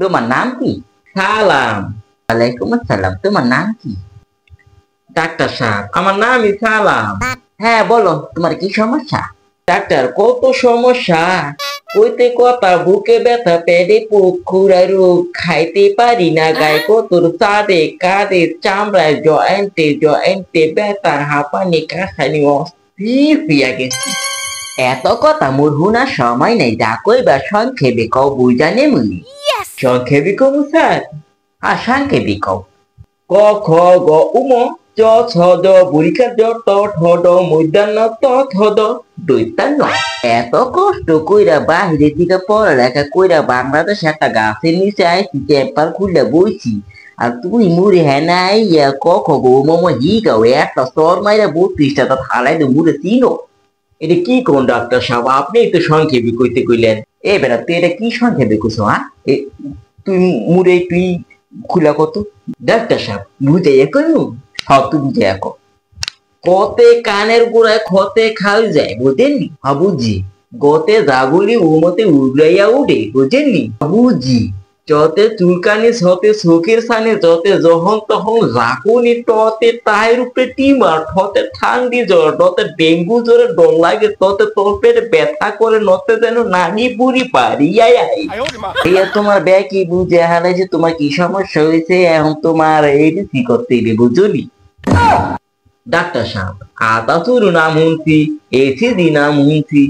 তোমার নাম কি? সালাম। ওয়ালাইকুম আসসালাম। তোমার নাম কি? ডাক্তার সাহেব, আমার নামই সালাম। হ্যাঁ বলো, তোমার কি সমস্যা? ডাক্তার, কত সমস্যা কইতে কথা, বুকে ব্যথা, পেটে পোক, খুরা রোগ, খাইতে পারি না, গায়ে কতর চাঁদে কাঁধে চামড়ায় জয়েন্টে জয়েন্টে ব্যথা, হাঁপানি কাশানি অস্থির হইয়া গেছি। এত কথা মোর হুনার সময় নেই, যা কইবা সংক্ষেপে কও, বুঝা নেমুনি। সংক্ষেপে কও স্যার? আর সংক্ষেপে কও। ক খ গ উম চ ছ জ বুড়িকা জ ট ঠ ড মধ্যাহ্ন ত থ দ দৈত্যান্ন। এত কষ্ট কইরা বাহিরে থেকে পড়ালেখা কইরা বাংলাদেশে একটা গাছের নিচে আইছি, টেম্পার খুললে বইছি, আর তুই মুড়ে হ্যাঁ নাই ক খ গ মম হি গাও একটা সর মাইরা 32টা তা থালাই দে মুড়ে চিনো। এটা কি কোন ডাক্তার সাহেব, আপনি তো সংক্ষেপে কইতে কইলেন। এ বেটা তুই এটা কি সংক্ষেপে কইছো? হ্যাঁ তুই মুড়ে তুই খুলা কত? ডাক্তার সাহেব বুঝাইয়া কইনু? হ্যাঁ তুই বুঝাইয়া কো। কতে কানের গোড়ায় খতে খাল যায়, বুঝেননি? হ্যাঁ বুঝি। গতে জাগুলি উমতে উড়াইয়া উঠে, বুঝেননি? বুঝি। যতে চুলকানি সতে চোখের সানে, যতে যখন তখন রাখুনি, টতে তাহের উপরে টিমার, ঠতে ঠান্ডি জ্বর, নতে ডেঙ্গু জ্বরে ডর লাগে, ততে তোর পেটে ব্যথা করে, নতে যেন নানি বুড়ি পারিয়াই আই। এইয়া তোমার ব্যাগ কি বুঝে হারাই যে তোমার কি সমস্যা হয়েছে, এখন তোমার এইটি করতে হবে, বুঝলি? ডাক্তার সাহেব, আতা শুরু নাম শুনছি, এসিডি নাম শুনছি,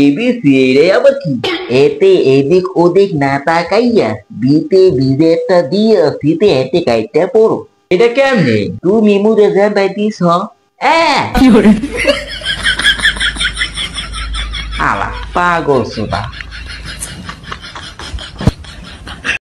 এবিসি এরে আবার কি? এতে এদিক ওদিক না তাকাইয়া বিতে বিজেটা দিয়ে ফিতে হেঁটে কাইটা পড়ো। এটা কেমনে? তুমি মুড়ে যাবাই দিস? আলা পাগল সুদা।